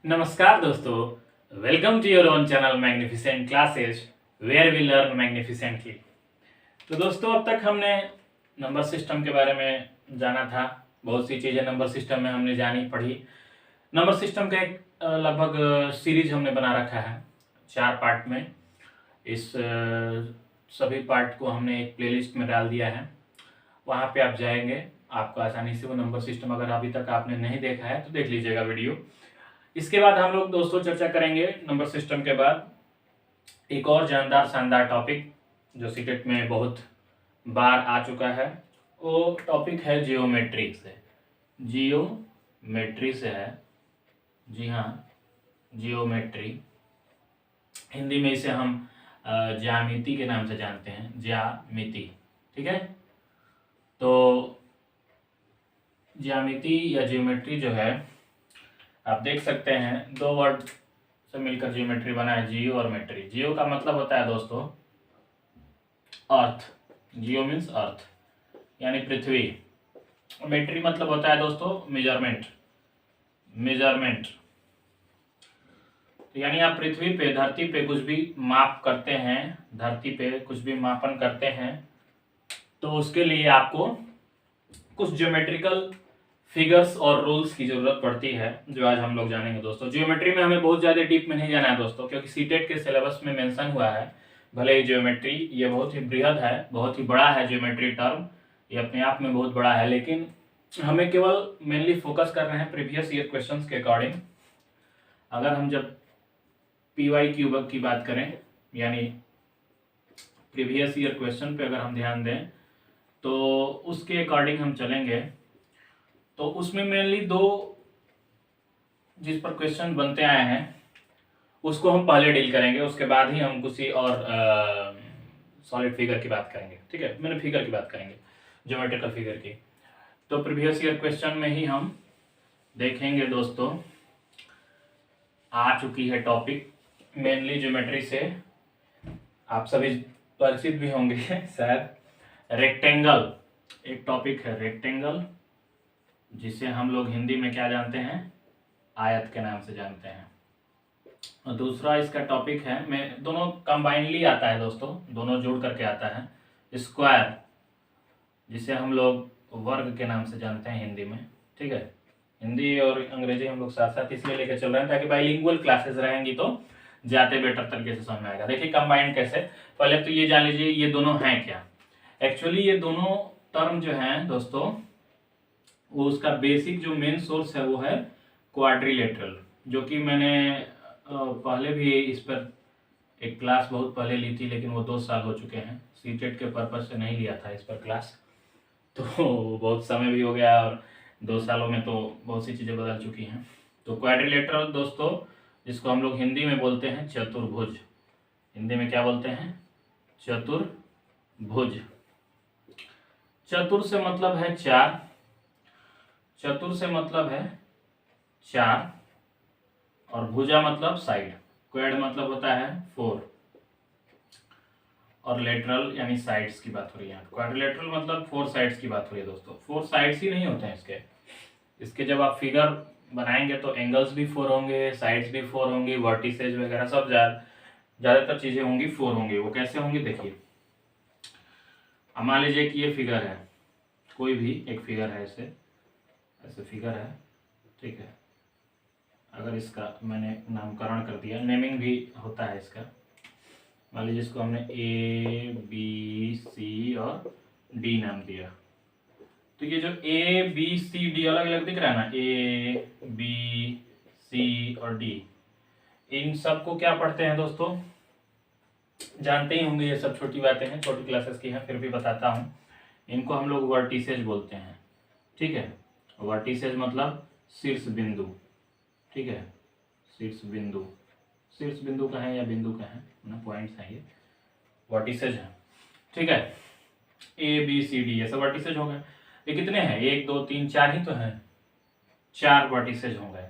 नमस्कार दोस्तों, welcome to your own channel magnificent classes where we learn magnificently. तो दोस्तों, अब तक हमने नंबर सिस्टम के बारे में जाना था। बहुत सी चीज़ें नंबर सिस्टम में हमने जानी पढ़ी। नंबर सिस्टम का एक लगभग सीरीज हमने बना रखा है 4 पार्ट में। इस सभी पार्ट को हमने एक प्लेलिस्ट में डाल दिया है। वहाँ पे आप जाएंगे, आपको आसानी से वो नंबर सिस्टम, अगर अभी तक आपने नहीं देखा है तो देख लीजिएगा वीडियो। इसके बाद हम लोग दोस्तों चर्चा करेंगे नंबर सिस्टम के बाद एक और जानदार शानदार टॉपिक जो सीटेट में बहुत बार आ चुका है। वो टॉपिक है जियोमेट्री से। जियोमेट्री से है, जी हाँ, जियोमेट्री। हिंदी में इसे हम ज्यामिति के नाम से जानते हैं, ज्यामिति। ठीक है, तो ज्यामिति या जियोमेट्री जो है, आप देख सकते हैं दो वर्ड से मिलकर जियोमेट्री बना है, जियो और मेट्री। जियो का मतलब होता है दोस्तों अर्थ, जियो मीन्स अर्थ यानी पृथ्वी। मेट्री मतलब होता है दोस्तों मेजरमेंट, मेजरमेंट यानी आप पृथ्वी पे, धरती पे कुछ भी माप करते हैं, धरती पे कुछ भी मापन करते हैं तो उसके लिए आपको कुछ ज्योमेट्रिकल फिगर्स और रूल्स की जरूरत पड़ती है, जो आज हम लोग जानेंगे दोस्तों। जियोमेट्री में हमें बहुत ज़्यादा डीप में नहीं जाना है दोस्तों, क्योंकि सीटेट के सिलेबस में मेंशन हुआ है। भले ही जियोमेट्री ये बहुत ही बृहद है, बहुत ही बड़ा है, जियोमेट्री टर्म ये अपने आप में बहुत बड़ा है, लेकिन हमें केवल मेनली फोकस कर रहे हैं प्रीवियस ईयर क्वेश्चंस के अकॉर्डिंग। अगर हम जब PYQ की बात करें, यानी प्रीवियस ईयर क्वेश्चन पे अगर हम ध्यान दें तो उसके अकॉर्डिंग हम चलेंगे। तो उसमें मेनली दो जिस पर क्वेश्चन बनते आए हैं उसको हम पहले डील करेंगे, उसके बाद ही हम किसी और सॉलिड फिगर की बात करेंगे। ठीक है, मैंने फिगर की बात करेंगे, ज्योमेट्रिकल फिगर की। तो प्रीवियस ईयर क्वेश्चन में ही हम देखेंगे दोस्तों। आ चुकी है टॉपिक मेनली ज्योमेट्री से, आप सभी परिचित भी होंगे शायद। रेक्टेंगल एक टॉपिक है, रेक्टेंगल, जिसे हम लोग हिंदी में क्या जानते हैं, आयत के नाम से जानते हैं। और दूसरा इसका टॉपिक है, मैं दोनों कंबाइनली आता है दोस्तों, दोनों जोड़ करके आता है, स्क्वायर, जिसे हम लोग वर्ग के नाम से जानते हैं हिंदी में। ठीक है, हिंदी और अंग्रेजी हम लोग साथ साथ इसलिए लेकर चल रहे हैं ताकि बाइलिंगुअल क्लासेस रहेंगी तो ज़्यादा बेटर तरीके से समझ में आएगा। देखिए कंबाइंड कैसे, पहले तो ये जान लीजिए ये दोनों हैं क्या। एक्चुअली ये दोनों टर्म जो हैं दोस्तों, वो उसका बेसिक जो मेन सोर्स है वो है क्वाड्रिलेटरल, जो कि मैंने पहले भी इस पर एक क्लास बहुत पहले ली थी, लेकिन वो 2 साल हो चुके हैं। सीटेट के पर्पज से नहीं लिया था इस पर क्लास, तो बहुत समय भी हो गया और 2 सालों में तो बहुत सी चीज़ें बदल चुकी हैं। तो क्वाड्रिलेटरल दोस्तों, जिसको हम लोग हिंदी में बोलते हैं चतुर्भुज, हिंदी में क्या बोलते हैं, चतुर्भुज। चतुर से मतलब है 4, चतुर से मतलब है 4, और भुजा मतलब साइड, क्वेड मतलब होता है 4, और लेटरल यानी साइड्स की बात हो रही है। क्वाड्रिलेटरल मतलब 4 साइड्स की बात हो रही है दोस्तों। 4 साइड्स ही नहीं होते हैं इसके जब आप फिगर बनाएंगे तो एंगल्स भी 4 होंगे, साइड्स भी 4 होंगी, वर्टिसेज वगैरह सब ज़्यादातर चीज़ें होंगी 4 होंगी। वो कैसे होंगी देखिए, मान लीजिए कि ये फिगर है, कोई भी एक फिगर है, ऐसे फिगर है। ठीक है, अगर इसका मैंने नामकरण कर दिया, नेमिंग भी होता है इसका, मान लीजिए इसको हमने ABC और D नाम दिया, तो ये जो ABCD अलग अलग दिख रहा है ना, ABC और D, इन सब को क्या पढ़ते हैं दोस्तों, जानते ही होंगे, ये सब छोटी बातें हैं, छोटी क्लासेस की हैं, फिर भी बताता हूँ। इनको हम लोग वर्टिसेज बोलते हैं। ठीक है, वर्टिसेज मतलब शीर्ष बिंदु। ठीक है, शीर्ष बिंदु, शीर्ष बिंदु का है या बिंदु का है ना, पॉइंट्स हैं, ये वर्टिसेज है। ठीक है, ABCD ये सब वर्टिसेज हो गए। ये कितने हैं, 1 2 3 4 ही तो हैं, 4 वर्टिसेज हो गए।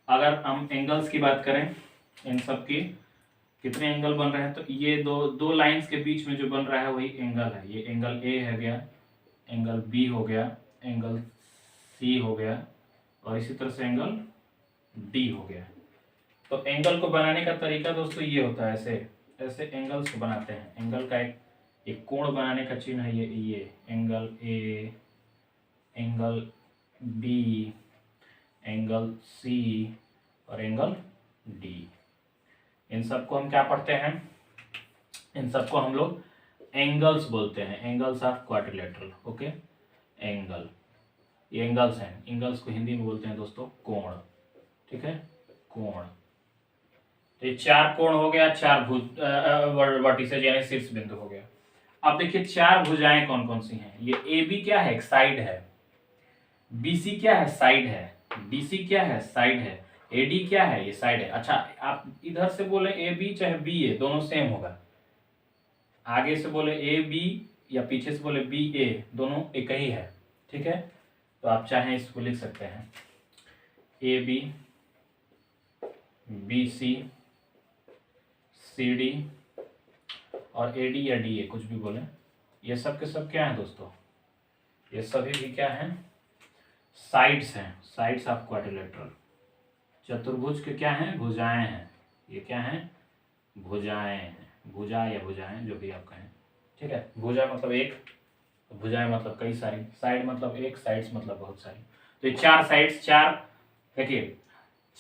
अगर हम एंगल्स की बात करें, इन सब की कितने एंगल बन रहे हैं, तो ये दो लाइंस के बीच में जो बन रहा है वही एंगल है। ये एंगल A है गया, एंगल B हो गया, एंगल C हो गया, और इसी तरह से एंगल डी हो गया। तो एंगल को बनाने का तरीका दोस्तों ये होता है, ऐसे ऐसे एंगल्स को बनाते हैं। एंगल का एक कोण बनाने का चिन्ह है ये angle A, angle B, angle C और एंगल डी। इन सबको हम क्या पढ़ते हैं, इन सबको हम लोग एंगल्स बोलते हैं, angles of quadrilateral. Okay, angle, ये एंगल्स हैं। एंगल्स को हिंदी में बोलते हैं दोस्तों कोण। ठीक है, कोण। तो ये 4 कोण हो गया, 4 वर्टिसेज यानी शीर्ष बिंदु हो गया। अब देखिए 4 भुजाएं कौन कौन सी हैं। ये ए बी क्या है, एक साइड है। बी सी क्या है, साइड है। डी सी क्या है, साइड है। ए डी क्या है, ये साइड है। अच्छा, आप इधर से बोले ए बी चाहे बी ए, दोनों सेम होगा। आगे से बोले ए बी या पीछे से बोले बी ए, दोनों एक ही है। ठीक है, तो आप चाहें इसको लिख सकते हैं A B, B C, C D और ए डी या डी ए, कुछ भी बोले। ये सब के सब क्या है दोस्तों, ये सभी भी क्या हैं, साइड्स हैं, साइड्स ऑफ क्वाड्रिलेटरल। चतुर्भुज के क्या हैं, भुजाएं हैं। ये क्या हैं, भुजाएं हैं। भुजा या भुजाएं, जो भी आप कहें। ठीक है, भुजा मतलब एक, भुजाएं मतलब कई सारी, साइड मतलब एक, साइड्स मतलब बहुत सारी। तो ये 4 साइड्स, 4 देखिए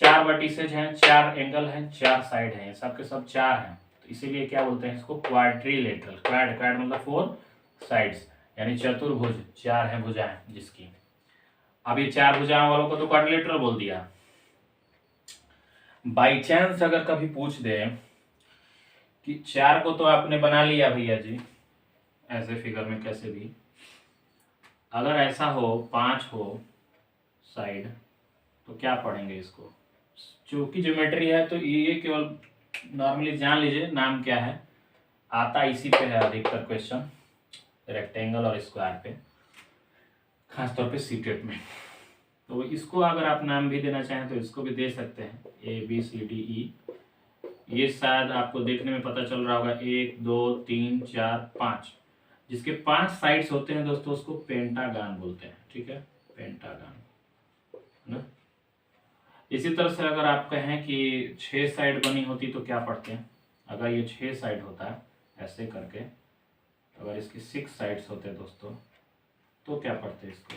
4 वर्टिसेज हैं, 4 एंगल हैं, 4 साइड हैं, सब के सब 4 हैं। तो इसीलिए क्या बोलते हैं इसको, क्वाड्रिलेटरल। क्वाड, क्वाड मतलब 4 साइड्स, यानी चतुर्भुज, 4 हैं भुजाएं जिसकी। अब ये 4 भुजाएं वालों को तो क्वाड्रिलेटरल बोल दिया। बाई चांस अगर कभी पूछ दे कि 4 को तो आपने बना लिया भैया जी ऐसे फिगर में कैसे भी, अगर ऐसा हो 5 हो साइड, तो क्या पढ़ेंगे इसको। चूंकि ज्योमेट्री है तो ये केवल नॉर्मली जान लीजिए नाम क्या है, आता इसी पे है अधिकतर क्वेश्चन, रेक्टेंगल और स्क्वायर पे, खासतौर पे सीटेट में। तो इसको अगर आप नाम भी देना चाहें तो इसको भी दे सकते हैं, ए बी सी डी ई। ये शायद आपको देखने में पता चल रहा होगा 1 2 3 4 5, जिसके 5 साइड्स होते हैं दोस्तों उसको पेंटागन बोलते हैं। ठीक है, पेंटागन ना। इसी तरह से अगर आप कहें कि 6 साइड बनी होती तो क्या पढ़ते हैं, अगर ये 6 साइड होता है ऐसे करके, अगर इसकी 6 साइड्स होते दोस्तों तो क्या पढ़ते हैं इसको,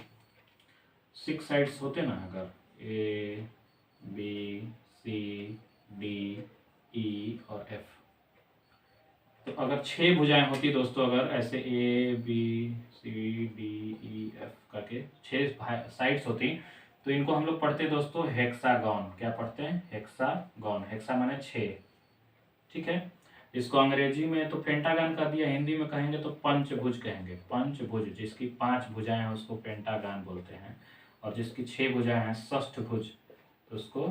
6 साइड्स होते ना, अगर ए बी सी डी ई और एफ, तो अगर 6 भुजाएं होती दोस्तों, अगर ऐसे A B C D E F करके 6 साइड्स होती, तो इनको हम लोग पढ़ते दोस्तों हेक्सागन। क्या पढ़ते हैं, हेक्सागन। हेक्सा माने 6। ठीक है, इसको अंग्रेजी में तो पेंटागन कर दिया, हिंदी में कहेंगे तो पंचभुज कहेंगे। पंचभुज, जिसकी 5 भुजाएं हैं उसको पेंटागन बोलते हैं, और जिसकी 6 भुजाएं हैं षष्ठभुज, तो उसको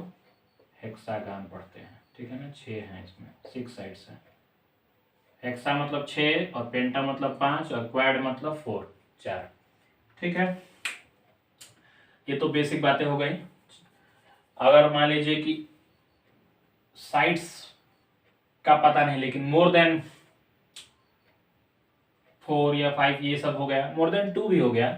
हेक्सागन पढ़ते हैं। ठीक है ना, 6 हैं इसमें, 6 साइड्स हैं। हेक्सा मतलब 6 और पेंटा मतलब 5 और क्वाड मतलब 4, 4। ठीक है, ये तो बेसिक बातें हो गई। अगर मान लीजिए कि साइड्स का पता नहीं लेकिन मोर देन 4 या 5 ये सब हो गया, मोर देन 2 भी हो गया,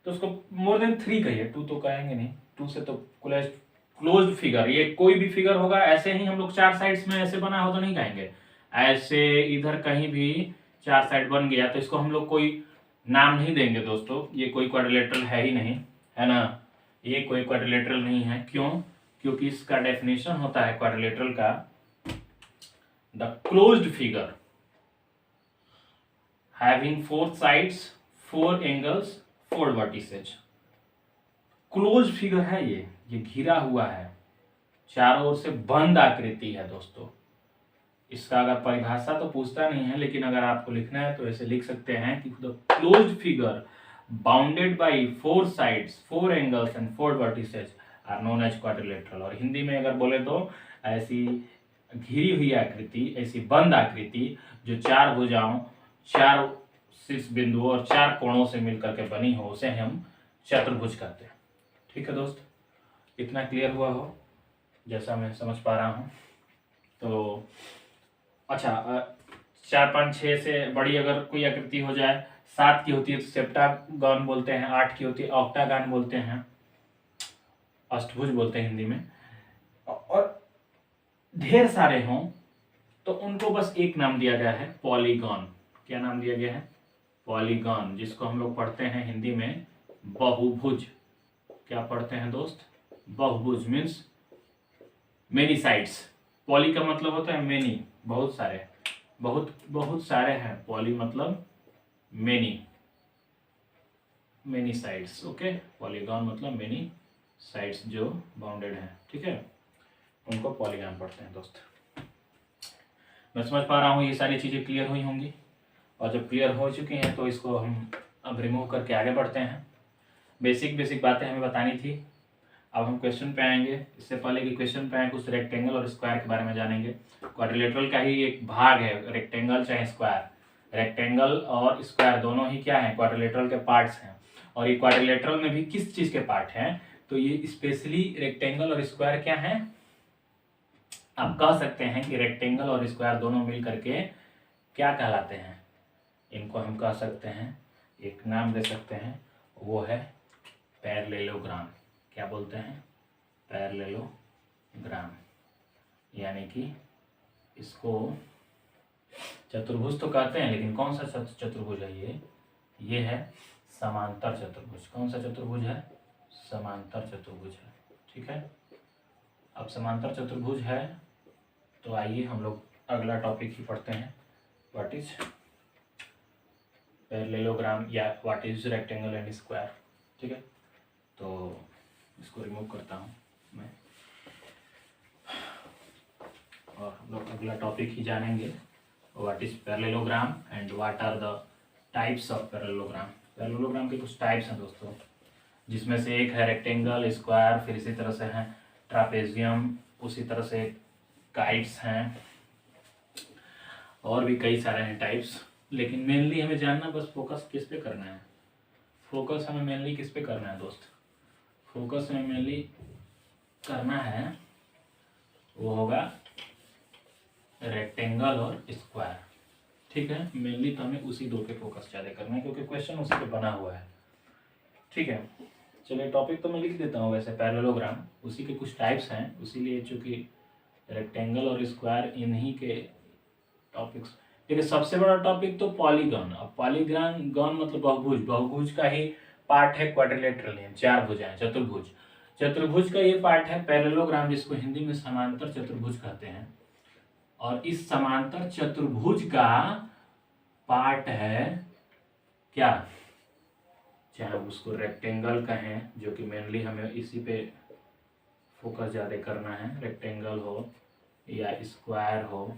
तो उसको मोर देन 3 कहिए, 2 तो कहेंगे नहीं, 2 से तो क्लोज्ड फिगर, ये कोई भी फिगर होगा। ऐसे ही हम लोग 4 साइड्स में ऐसे बना हो तो नहीं कहेंगे, ऐसे इधर कहीं भी 4 साइड बन गया तो इसको हम लोग कोई नाम नहीं देंगे दोस्तों, ये कोई क्वाड्रिलेटरल है ही नहीं, है ना, ये कोई क्वाड्रिलेटरल नहीं है। क्यों, क्योंकि इसका डेफिनेशन होता है क्वाड्रिलेटरल का, the closed figure having 4 sides 4 angles 4 vertices. Close figure है ये घिरा हुआ है, चारों ओर से बंद आकृति है दोस्तों। इसका अगर परिभाषा तो पूछता नहीं है, लेकिन अगर आपको लिखना है तो ऐसे लिख सकते हैं कि the closed figure bounded by 4 sides 4 angles and 4 vertices are known as quadrilateral. और हिंदी में अगर बोले तो ऐसी घिरी हुई आकृति, ऐसी बंद आकृति जो 4 भुजाओं, 4 शीर्ष बिंदुओं और 4 कोणों से मिलकर के बनी हो, उसे हम चतुर्भुज कहते हैं। ठीक है दोस्त, इतना क्लियर हुआ हो जैसा मैं समझ पा रहा हूँ। तो अच्छा, 4 5 6 से बड़ी अगर कोई आकृति हो जाए, 7 की होती है तो सेप्टागन बोलते हैं, 8 की होती है ऑक्टागन बोलते हैं, अष्टभुज बोलते हैं हिंदी में। ढेर सारे हों तो उनको बस एक नाम दिया गया है, पॉलीगॉन। क्या नाम दिया गया है? पॉलीगॉन, जिसको हम लोग पढ़ते हैं हिंदी में बहुभुज। क्या पढ़ते हैं दोस्त? बहुभुज मीन्स मेनी साइड्स। पॉली का मतलब होता है मेनी, बहुत सारे, बहुत बहुत सारे हैं। पॉली मतलब many, many sides. Okay, polygon मतलब मेनी साइड्स जो बाउंडेड हैं, ठीक है, उनको पॉलीगॉन पढ़ते हैं दोस्त। मैं समझ पा रहा हूँ ये सारी चीज़ें क्लियर हुई होंगी, और जब क्लियर हो चुकी हैं तो इसको हम अब रिमूव करके आगे बढ़ते हैं। बेसिक बेसिक बातें हमें बतानी थी। अब हम क्वेश्चन पे आएंगे। इससे पहले कि क्वेश्चन पे आए, कुछ रेक्टेंगल और स्क्वायर के बारे में जानेंगे। क्वाड्रिलेटरल का ही एक भाग है रेक्टेंगल चाहे स्क्वायर। रेक्टेंगल और स्क्वायर दोनों ही क्या है? क्वाड्रिलेटरल के पार्ट्स हैं। और ये क्वाड्रिलेटरल में भी किस चीज़ के पार्ट हैं? तो ये स्पेशली रेक्टेंगल और स्क्वायर क्या हैं? आप कह सकते हैं कि रेक्टेंगल और स्क्वायर दोनों मिल करके क्या कहलाते हैं? इनको हम कह सकते हैं, एक नाम दे सकते हैं, वो है पैरेललोग्राम। क्या बोलते हैं? पैरेललोग्राम। यानी कि इसको चतुर्भुज तो कहते हैं, लेकिन कौन सा चतुर्भुज है ये है समांतर चतुर्भुज। कौन सा चतुर्भुज है? समांतर चतुर्भुज है, ठीक है। अब समांतर चतुर्भुज है तो आइए हम लोग अगला टॉपिक ही पढ़ते हैं। व्हाट इज पैरेललोग्राम या what is rectangle and square, ठीक है। तो इसको रिमूव करता हूँ मैं, और हम लोग अगला टॉपिक ही जानेंगे, what is parallelogram and what are the types of parallelogram. Parallelogram के कुछ टाइप्स हैं दोस्तों, जिसमें से एक है रेक्टेंगल, स्क्वायर, फिर इसी तरह से है ट्रापेजियम, उसी तरह से काइट्स हैं, और भी कई सारे हैं टाइप्स। लेकिन मेनली हमें जानना, बस फोकस किस पे करना है? फोकस हमें मेनली किस पे करना है दोस्त? फोकस हमें मेनली करना है, वो होगा रेक्टेंगल और स्क्वायर, ठीक है। मेनली तो हमें उसी दो पे फोकस ज़्यादा करना है, क्योंकि क्वेश्चन उसी पे बना हुआ है, ठीक है। चलिए टॉपिक तो मैं लिख देता हूँ वैसे, पैरेललोग्राम उसी के कुछ टाइप्स हैं, उसीलिए चूँकि रेक्टेंगल और स्क्वायर इन्हीं के टॉपिक्स। देखिए सबसे बड़ा टॉपिक तो पॉलीगॉन। अब पॉलीगॉन, गॉन मतलब बहुभुज, बहुभुज का ही पार्ट है क्वाड्रिलेटरल, चार भुजाएं, चतुर्भुज। चतुर्भुज का ये पार्ट है पैरेललोग्राम, जिसको हिंदी में समांतर चतुर्भुज कहते हैं। और इस समांतर चतुर्भुज का पार्ट है क्या? चाहे उसको रेक्टेंगल कहें, जो कि मेनली हमें इसी पे फोकस ज़्यादा करना है, रेक्टेंगल हो या स्क्वायर हो।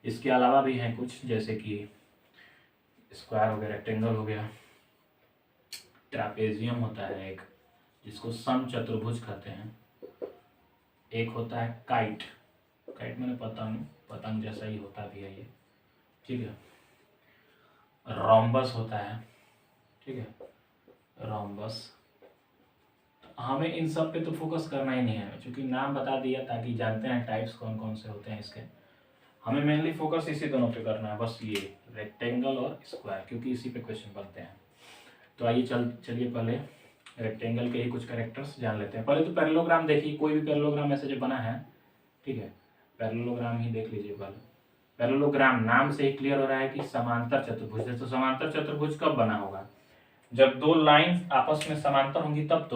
इसके अलावा भी हैं कुछ, जैसे कि स्क्वायर हो गया, रेक्टेंगल हो गया, ट्रापेजियम होता है एक, जिसको समचतुर्भुज कहते हैं। एक होता है काइट, काइट मैंने पतंग, पतंग जैसा ही होता भी है ये, ठीक है। रोम्बस होता है, ठीक है, रोम्बस। हमें इन सब पे तो फोकस करना ही नहीं है, क्योंकि नाम बता दिया ताकि जानते हैं टाइप्स कौन कौन से होते हैं इसके। हमें मेनली फोकस इसी दोनों पे करना है, बस ये रेक्टेंगल और स्क्वायर, क्योंकि इसी पे क्वेश्चन बनते हैं। तो आइए चलिए पहले रेक्टेंगल के ही कुछ कैरेक्टर्स जान लेते हैं। पहले तो पैरेललोग्राम देखिए, कोई भी पैरेललोग्राम ऐसे जो बना है, ठीक है, पैरेललोग्राम ही देख लीजिए पहले। पैरेललोग्राम नाम से ही क्लियर हो रहा है कि समांतर चतुर्भुज है। तो समांतर चतुर्भुज कब बना होगा? जब दो लाइन आपस में समांतर होंगी तब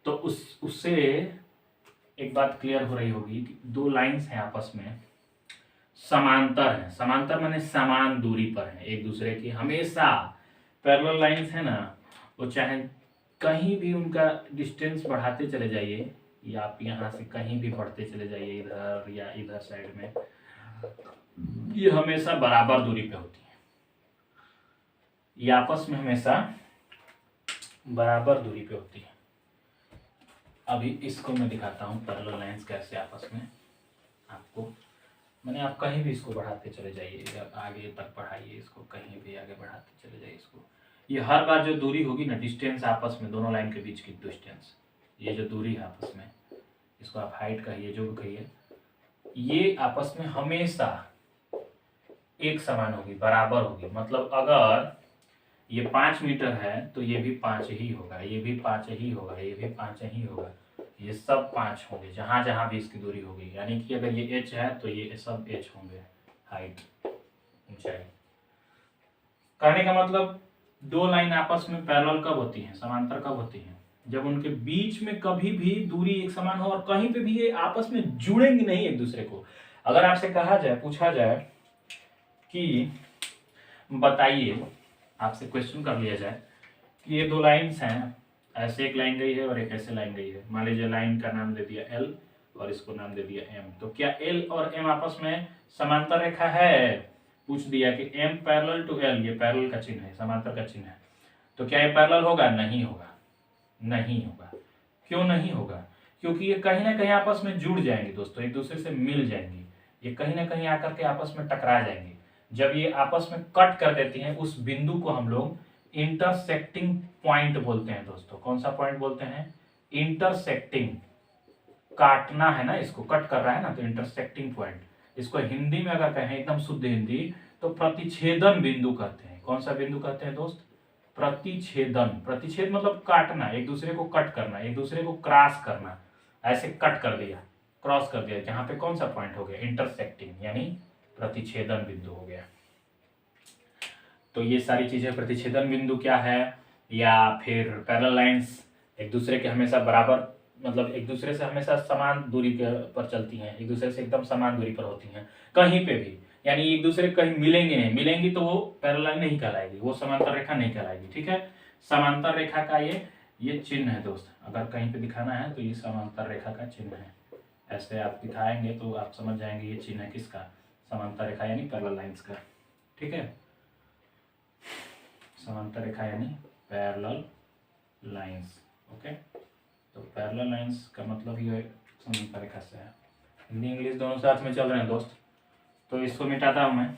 तो उससे एक बात क्लियर हो रही होगी कि दो लाइंस हैं आपस में, समांतर है। समांतर माने समान दूरी पर है एक दूसरे की। हमेशा पैरेलल लाइंस है ना, वो चाहे कहीं भी उनका डिस्टेंस बढ़ाते चले जाइए, या आप यहाँ से कहीं भी बढ़ते चले जाइए, इधर या इधर साइड में, ये हमेशा बराबर दूरी पे होती है। ये आपस में हमेशा बराबर दूरी पे होती है। अभी इसको मैं दिखाता हूँ पैरेलल लाइंस कैसे आपस में, आपको मैंने, आप कहीं भी इसको बढ़ाते चले जाइए, इधर आगे तक बढ़ाइए इसको, कहीं भी आगे बढ़ाते चले जाइए इसको। ये हर बार जो दूरी होगी ना, डिस्टेंस आपस में दोनों लाइन के बीच की डिस्टेंस, ये जो दूरी है आपस में, इसको आप हाइट कहिए, जो भी कहिए, ये आपस में हमेशा एक समान होगी, बराबर होगी। मतलब अगर ये 5 मीटर है तो ये भी 5 ही होगा, ये भी 5 ही होगा, ये भी 5 ही होगा। ये सब 5 होंगे जहाँ जहाँ भी इसकी दूरी होगी, यानी कि अगर ये h है तो ये सब h होंगे, हाइट ऊंचाई। कहने का मतलब दो लाइन आपस में पैरेलल कब होती हैं, समांतर कब होती हैं, जब उनके बीच में कभी भी दूरी एक समान हो और कहीं पे भी ये आपस में जुड़ेंगे नहीं एक दूसरे को। अगर आपसे कहा जाए, पूछा जाए कि बताइए, आपसे क्वेश्चन कर लिया जाए कि ये दो लाइन्स हैं, ऐसे एक लाइन गई है और एक ऐसे लाइन गई है, मान लीजिए लाइन का नाम दे दिया L और इसको नाम दे दिया M, तो क्या L और M आपस में समांतर रेखा है? पूछ दिया कि M पैरेलल टू L, ये पैरेलल का चिन्ह है, समांतर का चिन्ह है, तो क्या ये पैरेलल होगा? नहीं होगा, नहीं होगा। क्यों नहीं होगा? क्योंकि ये कहीं ना कहीं आपस में जुड़ जाएंगे दोस्तों, एक दूसरे से मिल जाएंगी, ये कहीं ना कहीं आकर के आपस में टकरा जाएंगे। जब ये आपस में कट कर देती हैं, उस बिंदु को हम लोग इंटरसेक्टिंग पॉइंट बोलते हैं दोस्तों। कौन सा पॉइंट बोलते हैं? इंटरसेक्टिंग, काटना है ना, इसको कट कर रहा है ना, तो इंटरसेक्टिंग पॉइंट। इसको हिंदी में अगर कहें एकदम शुद्ध हिंदी तो प्रतिच्छेदन बिंदु कहते हैं। कौन सा बिंदु कहते हैं दोस्त? प्रतिच्छेदन। प्रतिच्छेद मतलब काटना, एक दूसरे को कट करना, एक दूसरे को क्रॉस करना, ऐसे कट कर दिया, क्रॉस कर दिया, जहां पे कौन सा पॉइंट हो गया? इंटरसेक्टिंग, यानी प्रतिच्छेदन बिंदु हो गया। तो ये सारी चीजें, प्रतिच्छेदन बिंदु क्या है, या फिर पैरेलल लाइंस एक दूसरे के हमेशा बराबर, मतलब एक दूसरे से हमेशा समान दूरी पर चलती हैं, एक दूसरे से एकदम समान दूरी पर होती हैं कहीं पे भी, यानी एक दूसरे कहीं मिलेंगे नहीं, मिलेंगी तो वो पैरेलल लाइन नहीं कहलाएगी, वो समांतर रेखा नहीं कहलाएगी। ठीक है, समांतर रेखा का ये चिन्ह है दोस्त, अगर कहीं पे दिखाना है तो ये समांतर रेखा का चिन्ह है। ऐसे आप दिखाएंगे तो आप समझ जाएंगे ये चिन्ह है किसका? समांतर रेखा यानी पैरेलल लाइंस का। ठीक है, समांतर रेखा यानी पैरेलल लाइंस। ओके, तो पैरेलल लाइंस का मतलब ये समांतर रेखा से है। हिंदी इंग्लिश दोनों साथ में चल रहे हैं दोस्त, तो इसको मिटाता हूँ मैं।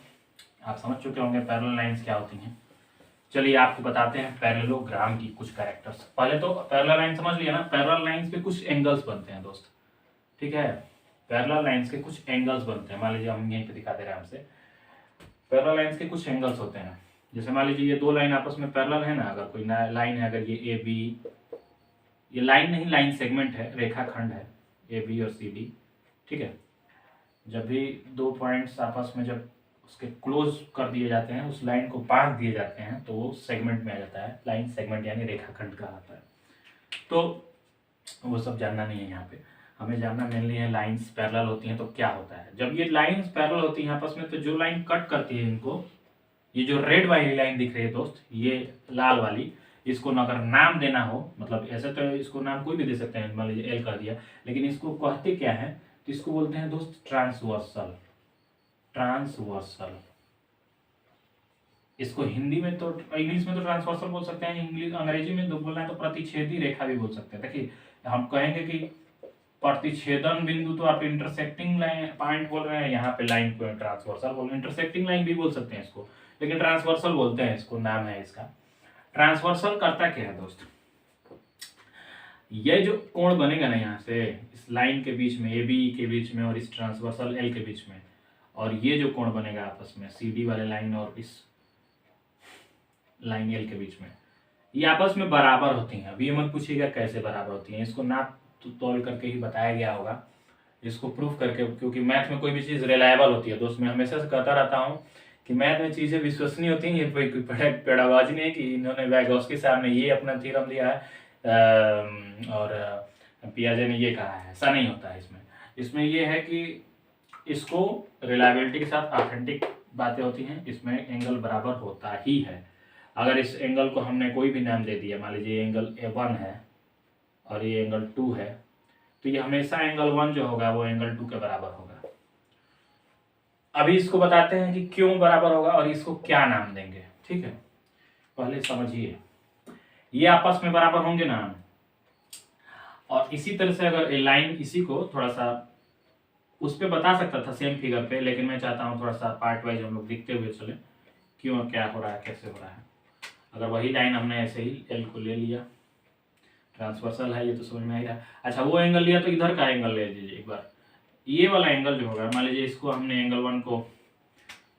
आप समझ चुके होंगे पैरेलल लाइंस क्या होती हैं। चलिए आपको बताते हैं पैरेललोग्राम की कुछ कैरेक्टर्स। पहले तो पैरेलल लाइन समझ लिया ना, पैरेलल लाइंस पे कुछ एंगल्स बनते हैं दोस्त। ठीक है, पैरेलल लाइंस के कुछ एंगल्स बनते हैं। मान लीजिए हम यहीं पे दिखा दे रहे हैं आपसे, पैरेलल लाइंस के कुछ एंगल्स होते हैं। जैसे मान लीजिए ये दो लाइन आपस में पैरेलल है ना, अगर कोई लाइन है, अगर ये ए बी, ये लाइन नहीं, लाइन सेगमेंट है, रेखाखंड है ए बी और सी डी। ठीक है, जब भी दो पॉइंट्स आपस में जब उसके क्लोज कर दिए जाते हैं, उस लाइन को बांध दिए जाते हैं, तो वो सेगमेंट में आ जाता है, लाइन सेगमेंट यानी रेखाखंड कहलाता है। तो वो सब जानना नहीं है यहाँ पे, हमें जानना मेनली है लाइंस पैरेलल होती हैं तो क्या होता है। जब ये लाइंस पैरेलल होती हैं आपस में, तो जो लाइन कट करती है इनको, ये जो रेड वाली लाइन दिख रही है दोस्त, ये लाल वाली, इसको अगर नाम देना हो, मतलब ऐसे तो इसको नाम कोई भी दे सकते हैं, मान लीजिए एल कर दिया, लेकिन इसको कहते क्या है, तो इसको बोलते हैं दोस्त ट्रांसवर्सल। ट्रांसवर्सल, इसको हिंदी में तो, इंग्लिश में तो ट्रांसवर्सल बोल सकते हैं, इंग्लिश अंग्रेजी में तो बोलना है तो प्रतिच्छेदी रेखा भी बोल सकते हैं। देखिए हम कहेंगे कि प्रतिच्छेदन बिंदु तो आप इंटरसेक्टिंग लाइन पॉइंट बोल रहे हैं, यहाँ पे लाइन को ट्रांसवर्सल बोल रहे हैं, इंटरसेक्टिंग लाइन भी बोल सकते हैं इसको, लेकिन ट्रांसवर्सल बोलते हैं इसको, नाम है इसका। ट्रांसवर्सल करता क्या है दोस्त, ये जो कोण बनेगा ना यहाँ से इस लाइन के बीच में, ए बी के बीच में और इस ट्रांसवर्सल एल के बीच में, और ये जो कोण बनेगा आपस में सी डी वाले लाइन और इस लाइन एल के बीच में, ये आपस में बराबर होती हैं। अभी ये मत पूछिएगा कैसे बराबर होती हैं, इसको नाप तोल करके ही बताया गया होगा, इसको प्रूफ करके, क्योंकि मैथ में कोई भी चीज़ रिलायबल होती है दोस्त। मैं हमेशा से कहता रहता हूँ कि मैथ में चीज़ें विश्वसनीय होती हैं, ये कोई पेड़ाबाजी नहीं कि इन्होंने वैगोस्की साहब ने ये अपना थ्योरम दिया है और पियाजे ने ये कहा है, ऐसा नहीं होता है। इसमें ये है कि इसको रिलायबिलिटी के साथ ऑथेंटिक बातें होती हैं, इसमें एंगल बराबर होता ही है। अगर इस एंगल को हमने कोई भी नाम दे दिया, मान लीजिए एंगल A1 है और ये एंगल 2 है, तो ये हमेशा एंगल 1 जो होगा वो एंगल 2 के बराबर होगा। अभी इसको बताते हैं कि क्यों बराबर होगा और इसको क्या नाम देंगे। ठीक है, पहले समझिए, ये आपस में बराबर होंगे ना, और इसी तरह से अगर लाइन, इसी को थोड़ा सा उस पर बता सकता था सेम फिगर पे, लेकिन मैं चाहता हूँ थोड़ा सा पार्ट वाइज हम लोग दिखते हुए चले, क्यों क्या हो रहा है, कैसे हो रहा है। अगर वही लाइन हमने ऐसे ही एल को ले लिया, ट्रांसवर्सल है ये तो समझ में आ गया। अच्छा, वो एंगल लिया तो इधर का एंगल ले लीजिए एक बार, ये वाला एंगल जो होगा, मान लीजिए इसको हमने एंगल 1 को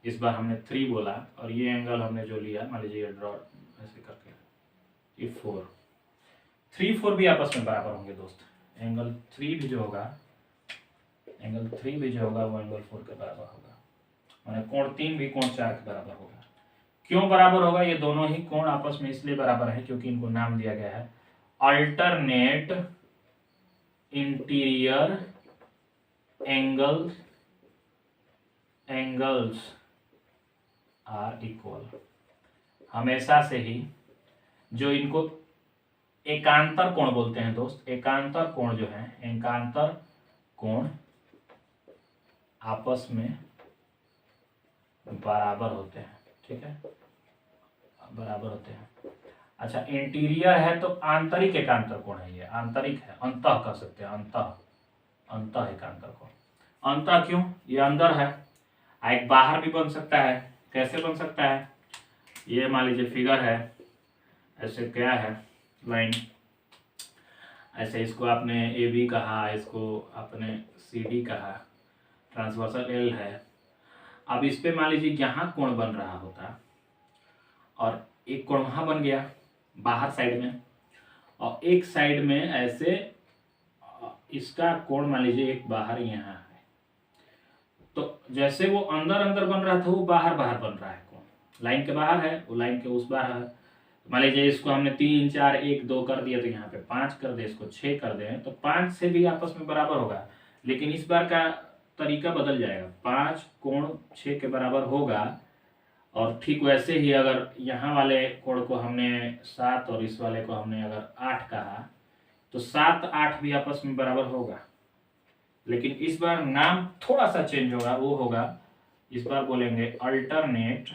इस बार हमने 3 बोला, और ये एंगल हमने जो लिया, मान लीजिए ड्रॉ ऐसे करके ये 4, 3 4 भी आपस में बराबर होंगे दोस्त, एंगल 3 भी जो होगा, एंगल 3 भी जो होगा वो एंगल 4 के बराबर होगा, माने कोण 3 भी कोण 4 के बराबर होगा। क्यों बराबर होगा? ये दोनों ही कोण आपस में इसलिए बराबर है क्योंकि इनको नाम दिया गया है alternate interior angles are equal. हमेशा से ही जो इनको एकांतर कोण बोलते हैं दोस्त, एकांतर कोण जो है, एकांतर कोण आपस में बराबर होते हैं, ठीक है, बराबर होते हैं। अच्छा, इंटीरियर है तो आंतरिक एकांतर कोण है, ये आंतरिक है, अंतः कह सकते हैं, अंतः एकांतर कोण। अंतः क्यों? ये अंदर है, एक बाहर भी बन सकता है। कैसे बन सकता है? ये मान लीजिए फिगर है, ऐसे क्या है लाइन, ऐसे इसको आपने ए बी कहा, इसको आपने सी डी कहा, ट्रांसवर्सल एल है। अब इस पे मान लीजिए यहाँ कोण बन रहा होता और एक कोण वहाँ बन गया बाहर साइड में, और एक साइड में ऐसे इसका कोण मान लीजिए एक बाहर यहाँ है, तो जैसे वो अंदर अंदर बन रहा था वो बाहर बाहर बन रहा है, कोण लाइन के बाहर है, वो लाइन के उस बाहर है। मान लीजिए इसको हमने 3 4 1 2 कर दिया, तो यहाँ पे 5 कर दे, इसको 6 कर दे, तो 5 से भी आपस में बराबर होगा, लेकिन इस बार का तरीका बदल जाएगा, 5 कोण 6 के बराबर होगा। और ठीक वैसे ही अगर यहाँ वाले कोण को हमने 7 और इस वाले को हमने अगर 8 कहा, तो 7 8 भी आपस में बराबर होगा, लेकिन इस बार नाम थोड़ा सा चेंज होगा, वो होगा, इस बार बोलेंगे अल्टरनेट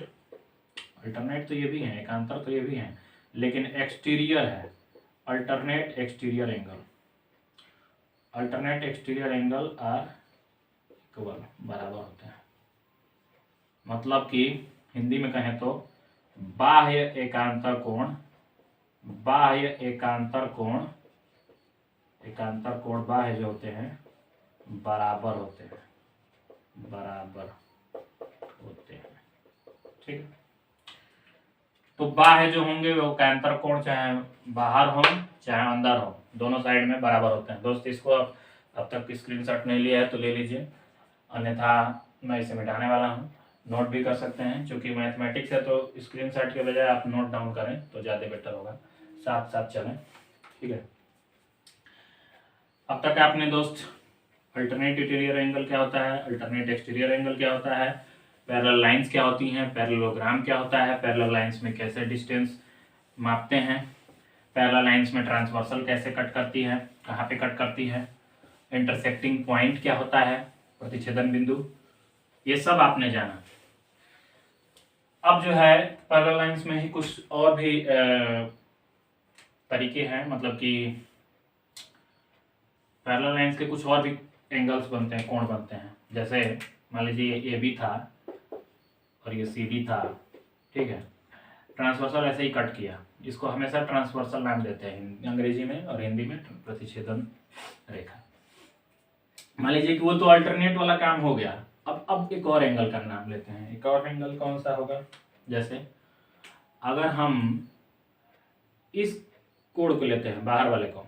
तो ये भी है, एकांतर तो ये भी है, लेकिन एक्सटीरियर है, alternate exterior angle are equal, बराबर होते हैं। मतलब कि हिंदी में कहें तो बाह्य एकांतर कोण बाह्य जो होते हैं बराबर होते हैं, ठीक है। तो बाह्य जो होंगे वो एकांतर कोण चाहे बाहर हो चाहे अंदर हो, दोनों साइड में बराबर होते हैं। दोस्त इसको अब तक स्क्रीनशॉट नहीं लिया है तो ले लीजिए, अन्यथा मैं इसे मिटाने वाला हूँ। नोट भी कर सकते हैं, क्योंकि मैथमेटिक्स है तो स्क्रीनशॉट के बजाय आप नोट डाउन करें तो ज़्यादा बेटर होगा, साथ साथ चलें, ठीक है। अब तक आपने दोस्त अल्टरनेट इंटीरियर एंगल क्या होता है, अल्टरनेट एक्सटीरियर एंगल क्या होता है, पैरेलल लाइंस क्या होती हैं, पैरेललोग्राम क्या होता है, पैरेलल लाइंस में कैसे डिस्टेंस मापते हैं, पैरेलल लाइंस में ट्रांसवर्सल कैसे कट करती है, कहाँ पे कट करती है, इंटरसेक्टिंग पॉइंट क्या होता है, प्रतिच्छेदन बिंदु, ये सब आपने जाना। अब जो है पैरेलल लाइंस में ही कुछ और भी तरीके हैं, मतलब कि पैरेलल लाइंस के कुछ और भी एंगल्स बनते हैं, कोण बनते हैं। जैसे मान लीजिए ये ए बी था और ये सी डी था, ठीक है, ट्रांसवर्सल ऐसे ही कट किया, इसको हमेशा ट्रांसवर्सल नाम देते हैं अंग्रेजी में, और हिंदी में प्रतिच्छेदन रेखा। मान लीजिए कि वो तो अल्टरनेट वाला काम हो गया, अब एक और एंगल का नाम लेते हैं। एक और एंगल कौन सा होगा? जैसे अगर हम इस कोण को लेते हैं, बाहर वाले को,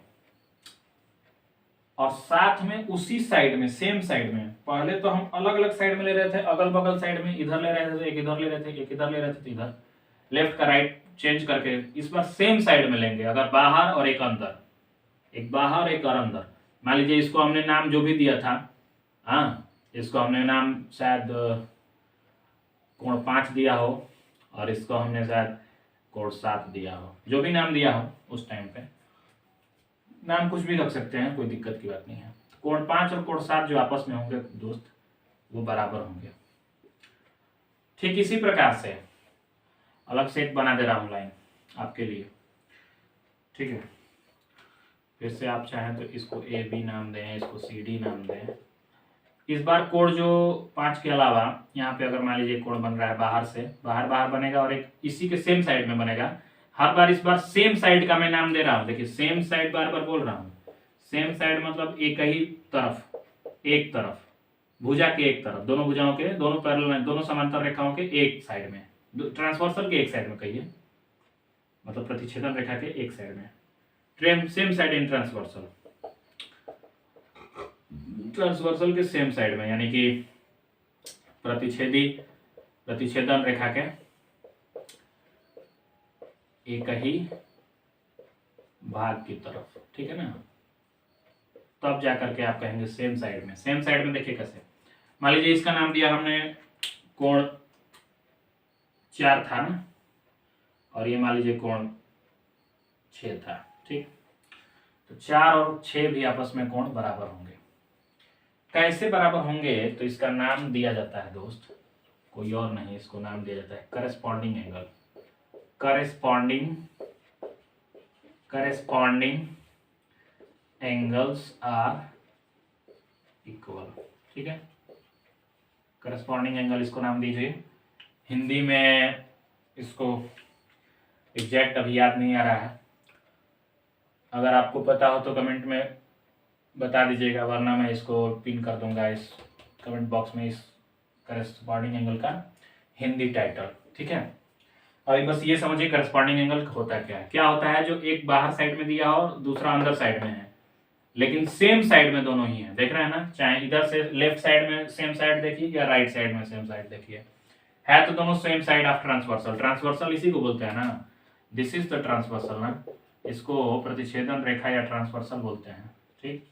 और साथ में उसी साइड में, सेम साइड में, पहले तो हम अलग अलग साइड में ले रहे थे, अगल बगल साइड में, इधर ले रहे थे तो एक इधर ले रहे थे, एक इधर ले रहे थे तो इधर, लेफ्ट का राइट चेंज करके इस बार सेम साइड में लेंगे। अगर बाहर और एक अंदर, एक बाहर एक और अंदर, मान लीजिए इसको हमने नाम जो भी दिया था, हाँ, इसको हमने नाम शायद कोण 5 दिया हो, और इसको हमने शायद कोण 7 दिया हो, जो भी नाम दिया हो उस टाइम पे, नाम कुछ भी रख सकते हैं, कोई दिक्कत की बात नहीं है। कोण 5 और कोण 7 जो आपस में होंगे दोस्त, वो बराबर होंगे। ठीक इसी प्रकार से अलग से एक बना दे रहा हूँ लाइन आपके लिए, ठीक है। फिर से आप चाहें तो इसको ए बी नाम दें, इसको सी डी नाम दें। इस बार कोण जो 5 के अलावा यहाँ पे अगर मान लीजिए कोण बन रहा है बाहर से, बाहर बनेगा, और एक इसी के सेम साइड में बनेगा। हर बार इस बार सेम साइड का मैं नाम दे रहा हूँ, देखिए सेम साइड बार बार बोल रहा हूँ। सेम साइड मतलब एक ही तरफ, एक तरफ, भुजा के एक तरफ, दोनों भुजाओं के, दोनों पैरेलल, दोनों समांतर रेखाओं के एक साइड में, ट्रांसवर्सल के एक साइड में कहिए, मतलब प्रतिच्छेदन रेखा के एक साइड में, सेम साइड इन ट्रांसवर्सल। ट्रांसवर्सल के सेम साइड में, यानी कि प्रतिच्छेदन रेखा के एक ही भाग की तरफ, ठीक है ना, तब जाकर के आप कहेंगे सेम साइड में। सेम साइड में देखिए कैसे, मान लीजिए इसका नाम दिया हमने कोण 4 था ना, और ये मान लीजिए कोण 6 था, ठीक। तो 4 और 6 भी आपस में कोण बराबर होंगे। कैसे बराबर होंगे, तो इसका नाम दिया जाता है दोस्त, कोई और नहीं, इसको नाम दिया जाता है corresponding angle. Corresponding angles are equal, ठीक है। करस्पॉन्डिंग एंगल इसको नाम दीजिए। हिंदी में इसको एग्जैक्ट अभी याद नहीं आ रहा है, अगर आपको पता हो तो कमेंट में बता दीजिएगा, वरना मैं इसको पिन कर दूंगा इस कमेंट बॉक्स में, इस करस्पॉन्डिंग एंगल का हिंदी टाइटल, ठीक है। और बस ये समझिए करस्पॉन्डिंग एंगल होता क्या है। क्या होता है, जो एक बाहर साइड में दिया और दूसरा अंदर साइड में है, लेकिन सेम साइड में दोनों ही है, देख रहे हैं ना, चाहे इधर से लेफ्ट साइड में सेम साइड देखिए या राइट साइड में सेम साइड देखिए, है तो दोनों same side of transversal. Transversal इसी को बोलते हैं ना, दिस इज द ट्रांसवर्सल ना, इसको प्रतिच्छेदन रेखा या ट्रांसवर्सल बोलते हैं, ठीक।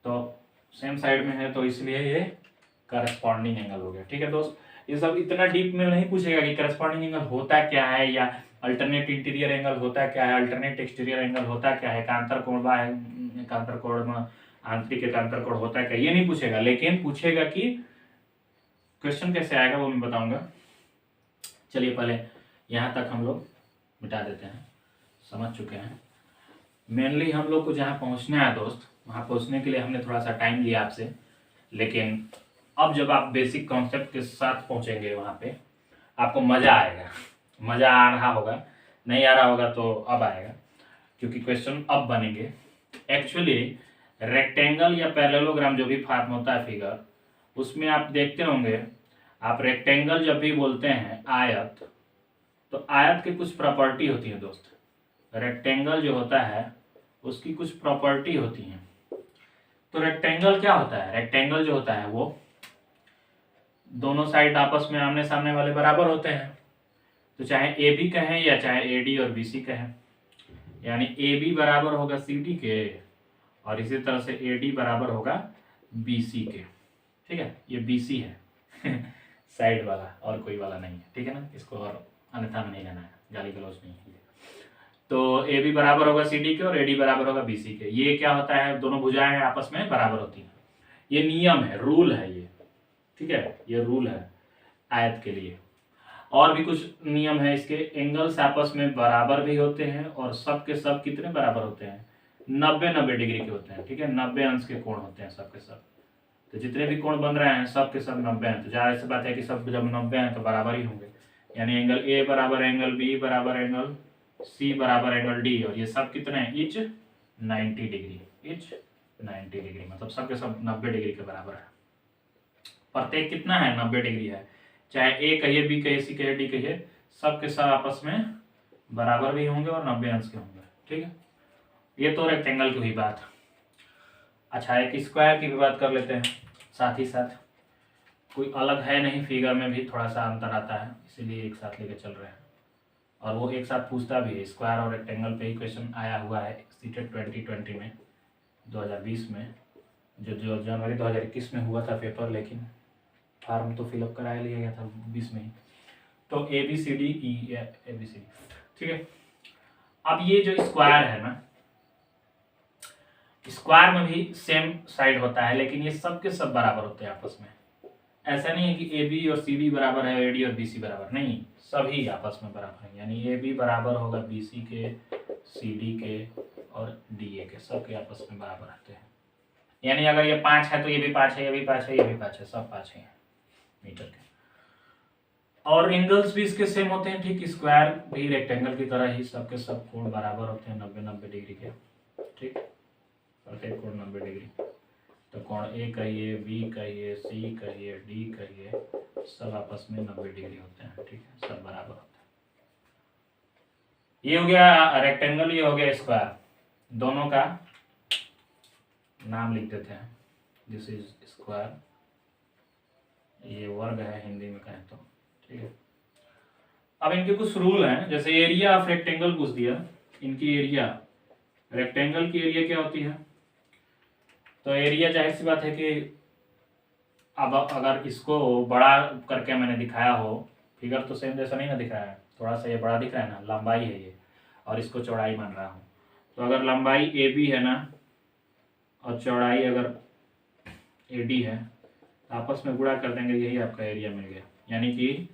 तो सेम साइड में है तो इसलिए ये करस्पॉन्डिंग एंगल हो गया, ठीक है दोस्त। ये सब इतना डीप में नहीं पूछेगा कि करस्पॉन्डिंग एंगल होता क्या है, या अल्टरनेट इंटीरियर एंगल होता क्या है, अल्टरनेट एक्सटीरियर एंगल होता क्या है, एकांतर कोण बा एकांतर कोण में आंतरिक एकांतर कोण होता क्या, ये नहीं पूछेगा, लेकिन पूछेगा कि क्वेश्चन कैसे आएगा वो मैं बताऊंगा। चलिए पहले यहाँ तक हम लोग मिटा देते हैं, समझ चुके हैं। मेनली हम लोग को जहाँ पहुँचना है दोस्त, वहाँ पहुँचने के लिए हमने थोड़ा सा टाइम लिया आपसे, लेकिन अब जब आप बेसिक कॉन्सेप्ट के साथ पहुँचेंगे वहाँ पे आपको मज़ा आएगा। मज़ा आ रहा होगा, नहीं आ रहा होगा तो अब आएगा, क्योंकि क्वेश्चन अब बनेंगे। एक्चुअली रेक्टेंगल या पैरेललोग्राम जो भी फॉर्म होता है फिगर, उसमें आप देखते होंगे, आप रेक्टेंगल जब भी बोलते हैं आयत, तो आयत की कुछ प्रॉपर्टी होती है दोस्त। रेक्टेंगल जो होता है उसकी कुछ प्रॉपर्टी होती है। तो रेक्टेंगल क्या होता है, रेक्टेंगल जो होता है वो दोनों साइड आपस में आमने सामने वाले बराबर होते हैं। तो चाहे ए बी कहें या चाहे ए डी और बी सी कहें, यानी ए बी बराबर होगा सी डी के, और इसी तरह से ए डी बराबर होगा बी सी के, ठीक है। ये बी सी है साइड वाला, और कोई वाला नहीं है, ठीक है ना, इसको और अन्यथा में नहीं लेना है, गाली गलौज नहीं है। तो ए बी बराबर होगा सी डी के और ए डी बराबर होगा बी सी के। ये क्या होता है, दोनों भुजाएं आपस में बराबर होती हैं, ये नियम है, रूल है ये, ठीक है, ये रूल है आयत के लिए। और भी कुछ नियम है इसके, एंगल्स आपस में बराबर भी होते हैं, और सब के सब कितने बराबर होते हैं, 90-90 डिग्री के होते हैं, ठीक है, 90 अंश के कोण होते हैं सब के सब। तो जितने भी कोण बन रहे हैं सब के सब 90 हैं, तो जाहिर सी बात है कि सब जब 90 हैं तो बराबर ही होंगे, यानी एंगल ए बराबर एंगल बी बराबर एंगल सी बराबर एंगल डी, और ये सब कितने हैं, इच 90 डिग्री, इच 90 डिग्री, मतलब सब के सब 90 डिग्री के बराबर है। प्रत्येक कितना है, 90 डिग्री है, चाहे ए कहिए बी कहिए सी कहिए डी कहिए, सब के सब आपस में बराबर भी होंगे और 90 अंश के होंगे, ठीक है। ये तो रेक्टेंगल की हुई बात। अच्छा, एक स्क्वायर की भी बात कर लेते हैं साथ ही साथ। कोई अलग है नहीं, फिगर में भी थोड़ा सा अंतर आता है, इसीलिए एक साथ लेके चल रहे हैं, और वो एक साथ पूछता भी है। स्क्वायर और रेक्टेंगल पे ही क्वेश्चन आया हुआ है सीटेट 2020 में, 2020 में, जो जनवरी 2021 में हुआ था पेपर, लेकिन फार्म तो फिलअप करा लिया गया था 20 में ही। तो A B C D E A B C D, ठीक है। अब ये जो स्क्वायर है ना, स्क्वायर में भी सेम साइड होता है, लेकिन ये सब के सब बराबर होते हैं आपस में। ऐसा नहीं है कि ए बी और सी डी बराबर है, ए डी और बी सी बराबर, नहीं, सभी आपस में बराबर है, यानी ए बी बराबर होगा बी सी के, सी डी के और डी ए के, सब के आपस में बराबर रहते हैं। यानी अगर ये 5 है तो ये भी 5 है, ये भी 5 है, ये भी 5 है, सब 5 है मीटर के। और एंगल्स भी इसके सेम होते हैं, ठीक। स्क्वायर भी रेक्टेंगल की तरह ही सबके सब कोण बराबर होते हैं, 90-90 डिग्री के, ठीक, प्रत्येक कोण 90 डिग्री। तो कोण ए कहिए, बी कहिए, सी कहिए, डी कहिए, सब आपस में 90 डिग्री होते हैं, ठीक है, सब बराबर होते हैं। ये हो गया रेक्टेंगल, ये हो गया स्क्वायर। दोनों का नाम लिख देते हैं, दिस इज स्क्वायर, ये वर्ग है हिंदी में कहें तो, ठीक है। अब इनके कुछ रूल हैं, जैसे एरिया ऑफ रेक्टेंगल पूछ दिया, इनकी एरिया, रेक्टेंगल की एरिया क्या होती है, तो एरिया जाहिर सी बात है कि अब अगर इसको बड़ा करके मैंने दिखाया हो, फिगर तो सेम जैसा नहीं ना दिखाया है, थोड़ा सा ये बड़ा दिख रहा है ना, लंबाई है ये और इसको चौड़ाई मान रहा हूँ, तो अगर लंबाई ए बी है ना और चौड़ाई अगर ए डी है, आपस में गुणा कर देंगे, यही आपका एरिया मिल गया। यानी कि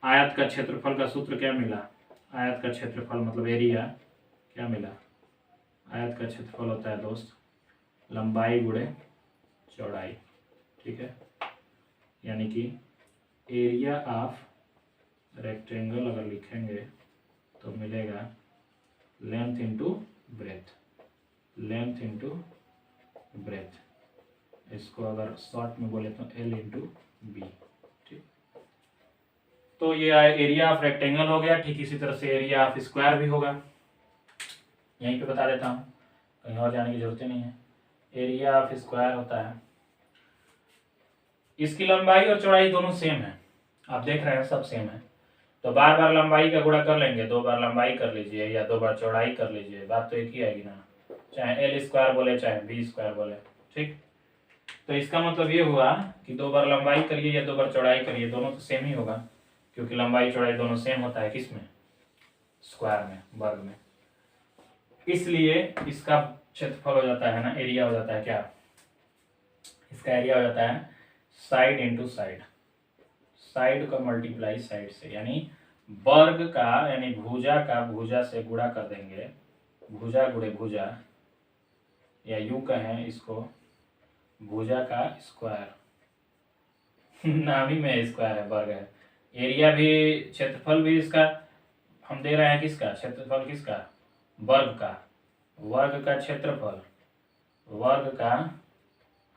आयत का क्षेत्रफल का सूत्र क्या मिला, आयत का क्षेत्रफल मतलब एरिया क्या मिला, आयत का क्षेत्रफल होता है दोस्त लंबाई गुणे चौड़ाई, ठीक है। यानी कि एरिया ऑफ रेक्टेंगल अगर लिखेंगे तो मिलेगा length into breadth, length into breadth, इसको अगर शॉर्ट में बोले तो एल इंटू बी, ठीक। तो ये एरिया ऑफ रेक्टेंगल हो गया। ठीक इसी तरह से एरिया ऑफ स्क्वायर भी होगा, यहीं पे बता देता हूँ, कहीं और जाने की जरूरत नहीं है। एरिया ऑफ स्क्वायर होता है, इसकी लंबाई और चौड़ाई दोनों सेम है, आप देख रहे हैं सब सेम है, तो बार बार लंबाई का गुणा कर लेंगे, 2 बार लंबाई कर लीजिए या 2 बार चौड़ाई कर लीजिए, बात तो एक ही आएगी ना, चाहे एल स्क्वायर बोले चाहे बी स्क्वायर बोले, ठीक। तो इसका मतलब ये हुआ कि 2 बार लंबाई करिए या 2 बार चौड़ाई करिए, दोनों तो सेम ही होगा, क्योंकि लंबाई चौड़ाई दोनों सेम होता है किसमें, स्क्वायर में, वर्ग में। इसलिए इसका क्षेत्रफल हो जाता है ना, एरिया हो जाता है क्या, इसका एरिया हो जाता है साइड इंटू साइड, साइड का मल्टीप्लाई साइड से, यानी वर्ग का यानी भुजा का भुजा से गुणा कर देंगे, भुजा गुणे भुजा, या यूं कहें इसको भुजा का स्क्वायर नाम ही में स्क्वायर है, वर्ग है। एरिया भी, क्षेत्रफल भी इसका हम दे रहे हैं किसका, क्षेत्रफल किसका, वर्ग का, वर्ग का क्षेत्रफल, वर्ग का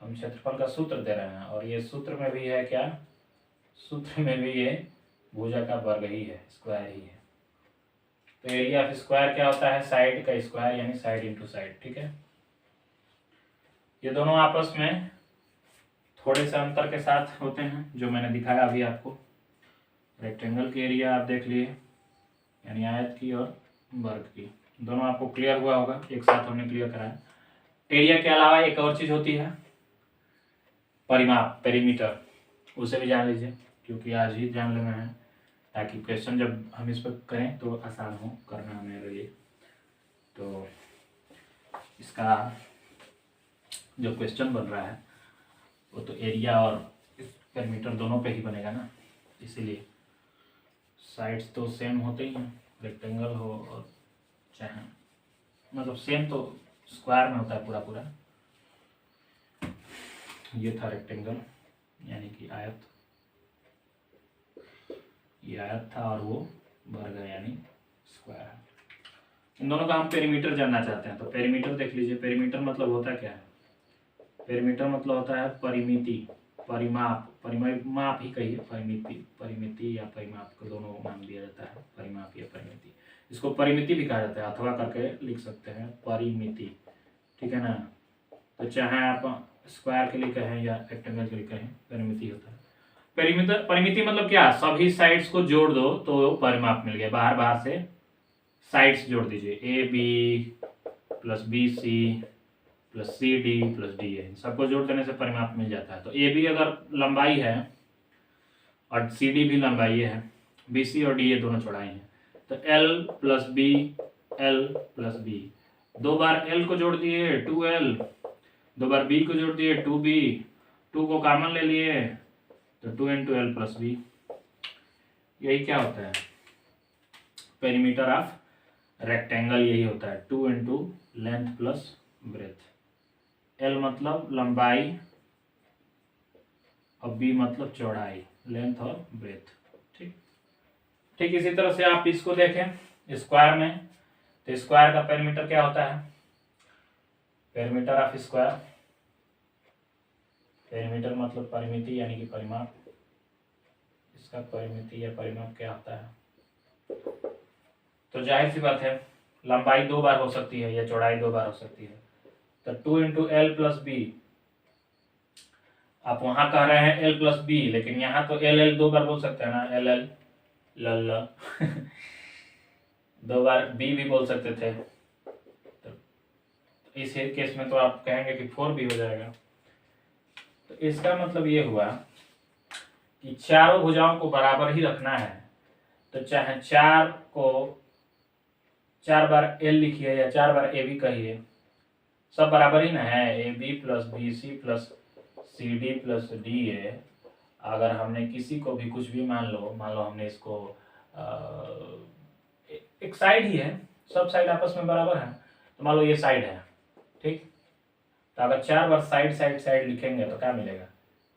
हम क्षेत्रफल का सूत्र दे रहे हैं, और ये सूत्र में भी है क्या, सूत्र में भी ये भुजा का वर्ग ही है, स्क्वायर ही है। तो एरिया ऑफ स्क्वायर क्या होता है, साइड का स्क्वायर, यानी साइड इंटू साइड, ठीक है। ये दोनों आपस में थोड़े से अंतर के साथ होते हैं, जो मैंने दिखाया अभी आपको। रेक्टेंगल की एरिया आप देख लिए, यानी आयत की और वर्ग की, दोनों आपको क्लियर हुआ होगा, एक साथ हमने क्लियर कराया। एरिया के अलावा एक और चीज होती है परिमाप, पेरीमीटर, उसे भी जान लीजिए, क्योंकि आज ही जान लेना है, ताकि क्वेश्चन जब हम इस पर करें तो आसान हो करना हमें लिए। तो इसका जो क्वेश्चन बन रहा है वो तो एरिया और पेरीमीटर दोनों पे ही बनेगा ना, इसीलिए साइड्स तो सेम होते ही हैं, रेक्टेंगल हो और चाहे मतलब सेम तो स्क्वायर में होता है पूरा पूरा। ये था रेक्टेंगल यानी कि आयत, ये आयत था और वो वर्ग है यानी स्क्वायर है। इन दोनों का हम पेरीमीटर जानना चाहते हैं, तो पेरीमीटर देख लीजिए। पेरीमीटर मतलब होता क्या है, पेरीमीटर मतलब होता है परिमिति, परिमाप, परिमाप ही कहिए, परिमिति, परिमिति या परिमाप को दोनों नाम दिया जाता है, परिमाप या परिमिति। इसको परिमिति भी कहा जाता है, अथवा करके लिख सकते हैं परिमिति, ठीक है ना। तो चाहे आप स्क्वायर के लिए कहें या रेक्टेंगल के लिए कहें, परिमिति होता है। परिमिति, परिमिति मतलब क्या, सभी साइड्स को जोड़ दो तो परिमाप मिल गया, बाहर बाहर से साइड्स जोड़ दीजिए, A B plus B C plus C D plus D A, सबको जोड़ देने से परिमाप मिल जाता है। तो ए बी अगर लंबाई है और सी डी भी लंबाई है, बी सी और डी ए दोनों चौड़ाई है, तो L plus B, L plus B, 2 बार एल को जोड़ दिए 2l, 2 बार बी को जोड़ दिए 2b, 2 को कॉमन ले लिए तो 2 इंटू एल प्लस बी। यही क्या होता है पेरीमीटर ऑफ रेक्टेंगल, यही होता है 2 into length plus breadth. L मतलब लंबाई और बी मतलब चौड़ाई, लेंथ और ब्रेथ, ठीक। ठीक इसी तरह से आप इसको देखें स्क्वायर में, तो स्क्वायर का पेरीमीटर क्या होता है, पेरीमीटर ऑफ स्क्वायर, पेरीमीटर मतलब परिमिति यानी कि परिमाप, इसका परिमिति या परिमाप क्या होता है। तो जाहिर सी बात है लंबाई 2 बार हो सकती है या चौड़ाई 2 बार हो सकती है, तो 2 इंटू एल प्लस बी, आप वहां कह रहे हैं एल प्लस बी, लेकिन यहाँ तो एल एल 2 बार बोल सकते हैं ना, एल एल ल 2 बार बी भी बोल सकते थे। तो इस केस में तो आप कहेंगे कि 4 भी हो जाएगा। तो इसका मतलब ये हुआ कि चारों भुजाओं को बराबर ही रखना है। तो चाहे 4 को 4 बार एल लिखिए या 4 बार ए बी कहिए, सब बराबर ही ना है। A B plus B C plus C D plus D A. अगर हमने किसी को भी कुछ भी मान लो हमने इसको एक साइड ही है, सब साइड आपस में बराबर है, तो मान लो ये साइड है, ठीक। तो अगर 4 बार साइड साइड साइड लिखेंगे तो क्या मिलेगा,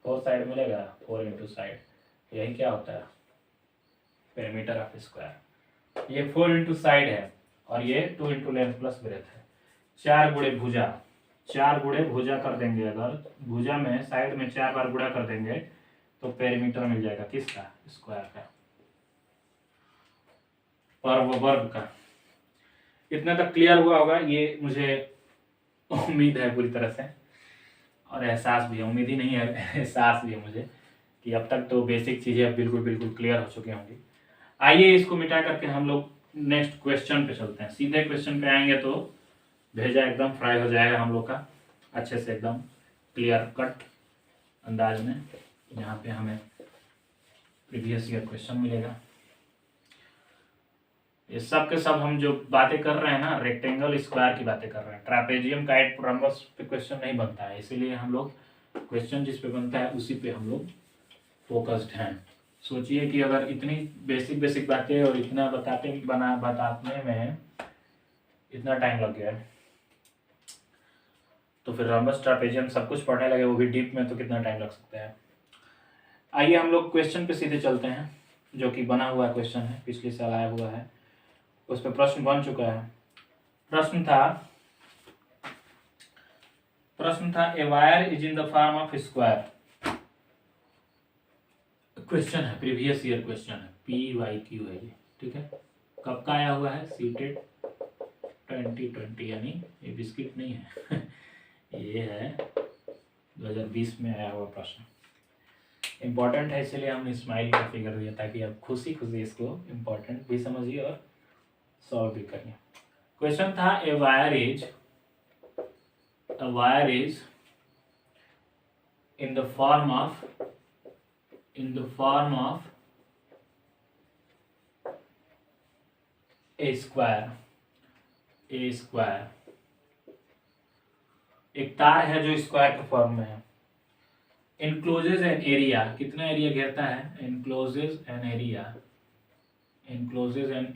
4 साइड मिलेगा, 4 इंटू साइड, यही क्या होता है पेरीमीटर ऑफ स्क्वायर। ये 4 इंटू साइड है और ये 2 इंटू लेंथ प्लस ब्रेथ है। 4 गुणे भुजा, 4 गुणे भुजा कर देंगे, अगर भुजा में साइड में 4 बार गुणा कर देंगे तो पेरीमीटर मिल जाएगा किसका, स्क्वायर का, वर्ग का। इतना तक क्लियर हुआ होगा, ये मुझे उम्मीद है पूरी तरह से, और एहसास भी है, उम्मीद ही नहीं है एहसास भी है मुझे कि अब तक तो बेसिक चीज़ें अब बिल्कुल बिल्कुल क्लियर हो चुकी होंगी। आइए इसको मिटा करके हम लोग नेक्स्ट क्वेश्चन पे चलते हैं। सीधे क्वेश्चन पे आएंगे तो भेजा एकदम फ्राई हो जाएगा हम लोग का, अच्छे से एकदम क्लियर कट अंदाज में। यहाँ पे हमें प्रीवियस ईयर क्वेश्चन मिलेगा। ये सब के सब हम जो बातें कर रहे हैं ना, रेक्टेंगल स्क्वायर की बातें कर रहे हैं। ट्रापेजियम काइट रम्बस पे क्वेश्चन नहीं बनता है, इसीलिए हम लोग क्वेश्चन जिस पे बनता है उसी पे हम लोग फोकस्ड हैं। सोचिए कि अगर इतनी बेसिक बेसिक बातें और इतना बताने में इतना टाइम लग गया है, तो फिर रम्बस ट्रापेजियम सब कुछ पढ़ने लगे, वो भी डीप में, तो कितना टाइम लग सकता है। आइए हम लोग क्वेश्चन पे सीधे चलते हैं, जो कि बना हुआ क्वेश्चन है, पिछले साल आया हुआ है, उस पर प्रश्न बन चुका है। प्रश्न था a wire is in the form of square. Question है, प्रीवियस ईयर क्वेश्चन है, PYQ है ये, ठीक है। कब का आया हुआ है, सीटेड 2020, यानी ये बिस्किट नहीं है ये है 2020 में आया हुआ प्रश्न। इम्पोर्टेंट है, इसलिए हमने स्माइल का फिगर दिया ताकि आप खुशी खुशी इसको इम्पोर्टेंट भी समझिए और सॉल्व भी करिए। क्वेश्चन था a wire is in the form of a square. एक तार है जो स्क्वायर के फॉर्म में है। इनक्लोजेज एन एरिया, कितना एरिया घेरता है, encloses an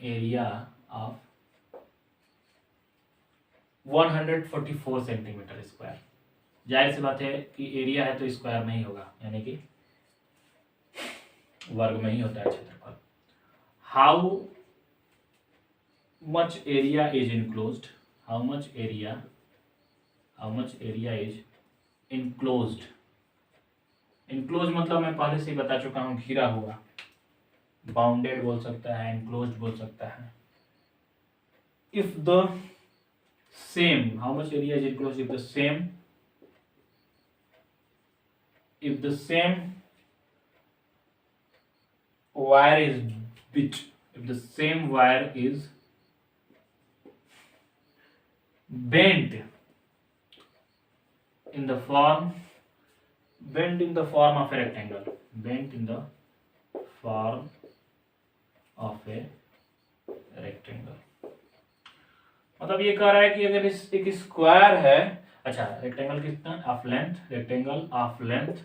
area of 144 centimetre square. जाहिर सी बात है कि एरिया है तो स्क्वायर नहीं होगा, यानी कि वर्ग में ही होता है क्षेत्रफल। How much area is enclosed, how much area is enclosed. Enclose मतलब मैं पहले से ही बता चुका हूं, घिरा हुआ, बाउंडेड बोल सकता है, इनक्लोज्ड बोल सकता है। If the same, how much area is enclosed if the same wire is bent, if the same wire is bent in the form of a rectangle, मतलब ये कह रहा है कि अगर इस एक स्क्वायर है, अच्छा रेक्टेंगल कितना of length, rectangle of length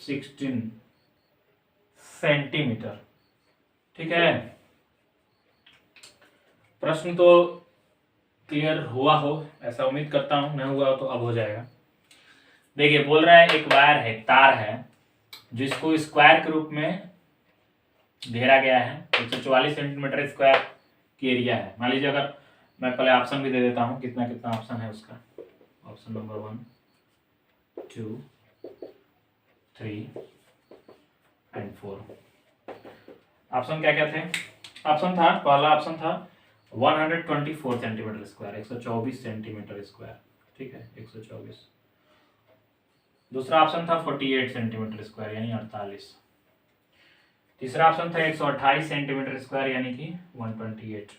16 centimetre, ठीक है। प्रश्न तो क्लियर हुआ हो ऐसा उम्मीद करता हूं, नहीं हुआ हो तो अब हो जाएगा। देखिए बोल रहा है एक वायर है, एक तार है, जिसको स्क्वायर के रूप में घेरा गया है। 144 सेंटीमीटर स्क्वायर की एरिया है। मान लीजिए, अगर मैं पहले ऑप्शन भी दे देता हूं, कितना कितना ऑप्शन है उसका। Option number 1 2 3 and 4। ऑप्शन क्या क्या थे? ऑप्शन था, पहला ऑप्शन था 124 सेंटीमीटर स्क्वायर, 124 सेंटीमीटर स्क्वायर, ठीक है 124। दूसरा ऑप्शन था 48 सेंटीमीटर स्क्वायर यानी 48। तीसरा ऑप्शन था 128 सेंटीमीटर स्क्वायर यानी कि 128।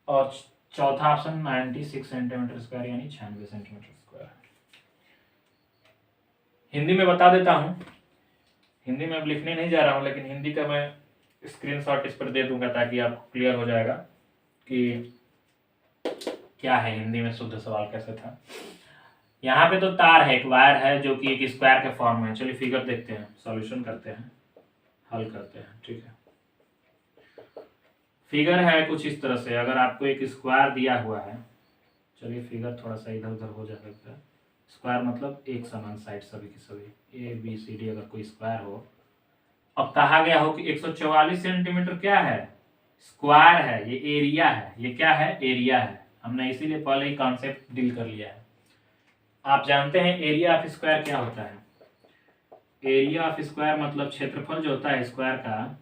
और चौथा ऑप्शन 96 सेंटीमीटर स्क्वायर यानी 96 सेंटीमीटर स्क्वायर। हिंदी में बता देता हूं, हिंदी में अब लिखने नहीं जा रहा हूं, लेकिन हिंदी का मैं स्क्रीनशॉट इस पर दे दूंगा ताकि आपको क्लियर हो जाएगा कि क्या है हिंदी में शुद्ध सवाल कैसे था। यहाँ पे तो तार है, एक वायर है जो कि एक स्क्वायर के फॉर्म में है। चलिए फिगर देखते हैं, सॉल्यूशन करते हैं, हल करते हैं। ठीक है, फिगर है कुछ इस तरह से। अगर आपको एक स्क्वायर दिया हुआ है, चलिए फिगर थोड़ा सा इधर उधर हो जा सकता है। स्क्वायर मतलब एक समान साइड सभी की सभी, ए बी सी डी अगर कोई स्क्वायर हो। अब कहा गया हो कि 144 सेंटीमीटर क्या है, स्क्वायर है, ये एरिया है। ये क्या है, एरिया है। हमने इसीलिए पहले ही कॉन्सेप्ट डील कर लिया है। आप जानते हैं एरिया ऑफ स्क्वायर क्या होता है। एरिया ऑफ स्क्वायर मतलब क्षेत्रफल जो होता है स्क्वायर का,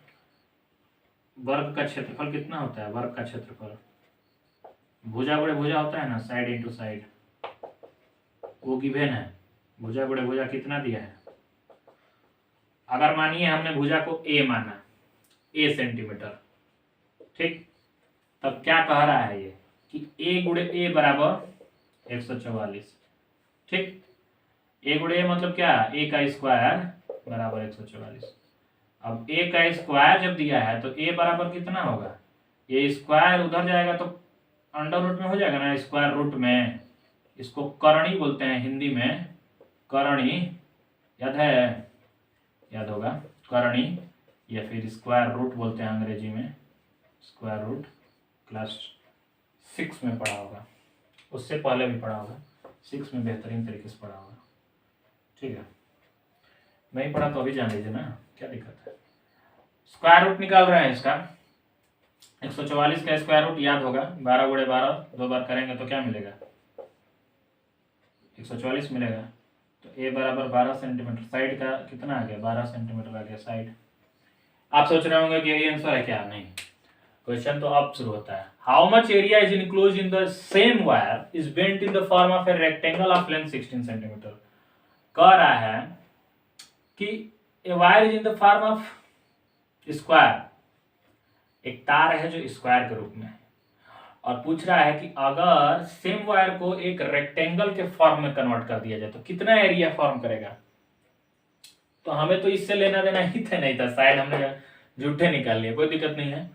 वर्ग का क्षेत्रफल कितना होता है, वर्ग का क्षेत्रफल। भुजा गुणे भुजा होता है ना, साइड इंटू साइड, वो गिवन है। भुजा गुणे भुजा कितना दिया है। अगर मानिए हमने भुजा को ए माना, ए सेंटीमीटर, ठीक, तब क्या कह रहा है ये कि ए गुणे ए बराबर 144। ठीक, ए गुणे ए मतलब क्या, ए का स्क्वायर बराबर 144। अब ए का स्क्वायर जब दिया है तो ए बराबर कितना होगा, ये स्क्वायर उधर जाएगा तो अंडर रूट में हो जाएगा ना, स्क्वायर रूट में। इसको करणी बोलते हैं हिंदी में, करणी, याद है, याद होगा, करणी, या फिर स्क्वायर रूट बोलते हैं अंग्रेजी में, स्क्वायर रूट। क्लास 6 में पढ़ा होगा, उससे पहले भी पढ़ा होगा, 6 में बेहतरीन तरीके से पढ़ा होगा। ठीक है, नहीं पढ़ा तो अभी जान लीजिए ना, क्या दिक्कत है। स्क्वायर रूट निकाल रहे हैं इसका, 144 का स्क्वायर रूट याद होगा, 12 गुणे 12 दो बार करेंगे तो क्या मिलेगा, 144 मिलेगा। तो ए बराबर 12 सेंटीमीटर, साइड का कितना आ गया, 12 सेंटीमीटर आ गया साइड। आप सोच रहे होंगे कि यही आंसर है क्या, नहीं, क्वेश्चन तो अब शुरू होता है। How much area is enclose in the same wire is bent in the form of a rectangle of length 16 centimetre. कह रहा है कि a wire is in the form of square, एक तार है जो स्क्वायर के रूप में है, और पूछ रहा है कि अगर सेम वायर को एक रेक्टेंगल के फॉर्म में कन्वर्ट कर दिया जाए तो कितना एरिया फॉर्म करेगा। तो हमें तो इससे लेना देना ही था नहीं था, शायद हमने झूठे निकाल लिए, कोई दिक्कत नहीं है।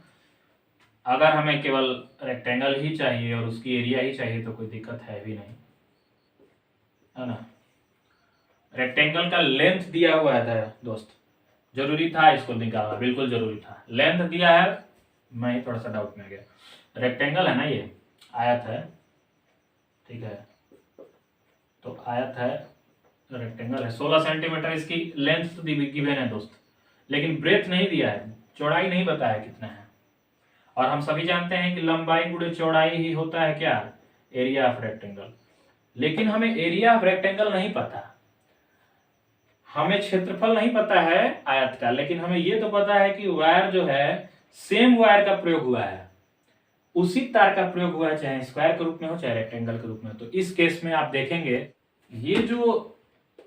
अगर हमें केवल रेक्टेंगल ही चाहिए और उसकी एरिया ही चाहिए तो कोई दिक्कत है भी नहीं, है ना। रेक्टेंगल का लेंथ दिया हुआ था दोस्त, जरूरी था इसको निकालना, बिल्कुल जरूरी था। लेंथ दिया है, मैं ही थोड़ा सा डाउट में गया। रेक्टेंगल है ना, ये आयत है, ठीक है, तो आयत है, रेक्टेंगल है, 16 सेंटीमीटर इसकी लेंथ तो गिवन है दोस्त, लेकिन ब्रेथ नहीं दिया है, चौड़ाई नहीं बताया कितना है। और हम सभी जानते हैं कि लंबाई गुणे चौड़ाई ही होता है क्या, एरिया ऑफ रेक्टेंगल। लेकिन हमें एरिया ऑफ रेक्टेंगल नहीं पता, हमें क्षेत्रफल नहीं पता है आयत का, लेकिन हमें ये तो पता है कि वायर जो है सेम वायर का प्रयोग हुआ है, उसी तार का प्रयोग हुआ है, चाहे स्क्वायर के रूप में हो चाहे रेक्टेंगल के रूप में। तो इस केस में आप देखेंगे ये जो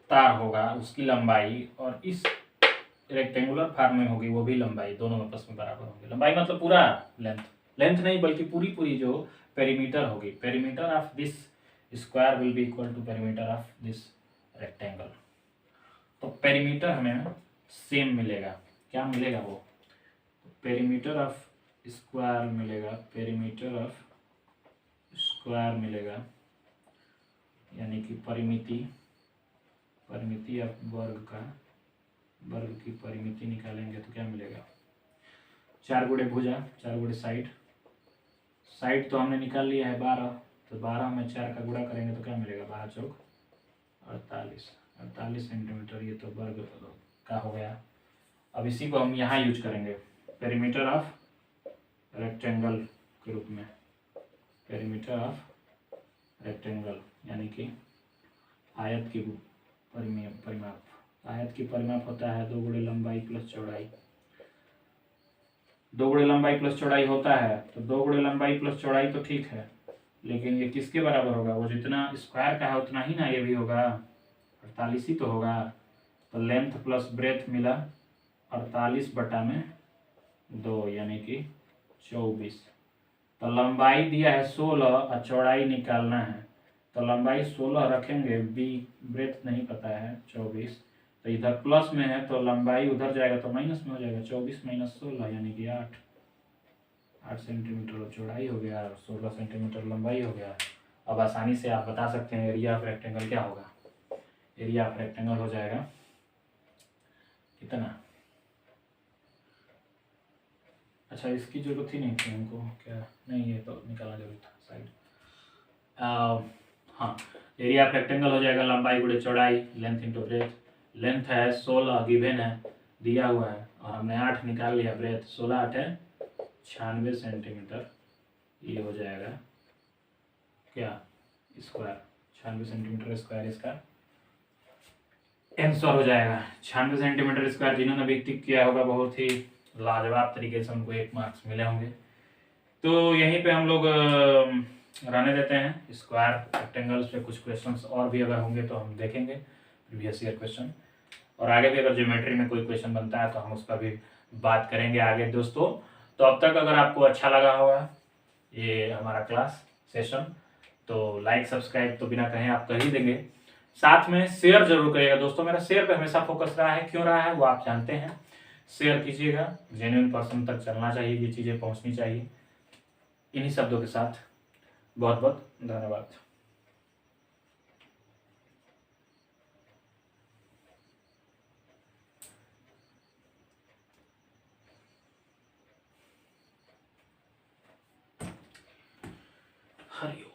तार होगा उसकी लंबाई और इस रेक्टेंगुलर फॉर्म में होगी वो भी लंबाई, दोनों आपस में बराबर होंगी। लंबाई मतलब पूरा लेंथ, लेंथ नहीं बल्कि पूरी पूरी जो पेरीमीटर होगी, perimeter of this square will be equal to perimeter of this rectangle. तो पेरीमीटर हमें सेम मिलेगा, क्या मिलेगा वो, पेरीमीटर ऑफ स्क्वायर मिलेगा, पेरीमीटर ऑफ स्क्वायर मिलेगा, यानी कि परिमिति, परिमिति ऑफ वर्ग का, वर्ग की परिमिति निकालेंगे तो क्या मिलेगा, 4 गुणे भुजा 4 गुणे साइड, साइड तो हमने निकाल लिया है 12, तो 12 में 4 का गुणा करेंगे तो क्या मिलेगा, 12 चौक 48, 48 सेंटीमीटर, ये तो वर्ग का हो गया। अब इसी को हम यहाँ यूज करेंगे पेरीमीटर ऑफ रेक्टेंगल के रूप में, पेरीमीटर ऑफ रेक्टेंगल यानी कि आयत की परिमाप, आयत की परिमाप होता है 2 गुणे लंबाई प्लस चौड़ाई, 2 गुणे लंबाई प्लस चौड़ाई होता है, तो 2 गुणे लंबाई प्लस चौड़ाई तो ठीक है, लेकिन ये किसके बराबर होगा, वो जितना स्क्वायर का है उतना ही ना ये भी होगा, 48 ही तो होगा। तो लेंथ प्लस ब्रेथ मिला 48/2 यानी कि 24। तो लंबाई दिया है 16 और चौड़ाई निकालना है। तो लंबाई 16 रखेंगे, बी ब्रेथ नहीं पता है 24। तो इधर प्लस में है तो लंबाई उधर जाएगा तो माइनस में हो जाएगा। 24 - 16 यानी कि 8 सेंटीमीटर चौड़ाई हो गया और 16 सेंटीमीटर लंबाई हो गया। अब आसानी से आप बता सकते हैं एरिया ऑफ रेक्टेंगल क्या होगा। एरिया ऑफ रेक्टेंगल हो जाएगा कितना। अच्छा इसकी जरूरत ही नहीं थी हमको, क्या नहीं, ये तो निकालना जरूरी था साइड। हाँ, एरिया ऑफ रेक्टेंगल हो जाएगा लंबाई गुणे चौड़ाई, लेंथ इंटू ब्रेथ। लेंथ है 16 गिवन है, दिया हुआ है, और हमने 8 निकाल लिया। ब्रेथ 16 8 है 96 सेंटीमीटर। ये हो जाएगा क्या स्क्वायर, 96 सेंटीमीटर स्क्वायर इसका आंसर हो जाएगा। 96 सेंटीमीटर स्क्वायर। जिन्होंने भी टिक किया होगा बहुत ही लाजवाब तरीके से उनको 1 मार्क्स मिले होंगे। तो यहीं पे हम लोग रहने देते हैं। स्क्वायर रेक्टेंगल्स पे कुछ क्वेश्चंस और भी अगर होंगे तो हम देखेंगे प्रीवियस ईयर क्वेश्चन, और आगे भी अगर ज्योमेट्री में कोई क्वेश्चन बनता है तो हम उस पर भी बात करेंगे आगे दोस्तों। तो अब तक अगर आपको अच्छा लगा होगा ये हमारा क्लास सेशन तो लाइक सब्सक्राइब तो बिना कहें आप कर ही देंगे। साथ में शेयर जरूर करिएगा दोस्तों। मेरा शेयर पे हमेशा फोकस रहा है, क्यों रहा है वो आप जानते हैं। शेयर कीजिएगा, जेन्युइन पर्सन तक चलना चाहिए, ये चीज़ें पहुंचनी चाहिए। इन्हीं शब्दों के साथ बहुत बहुत धन्यवाद। हरिओम।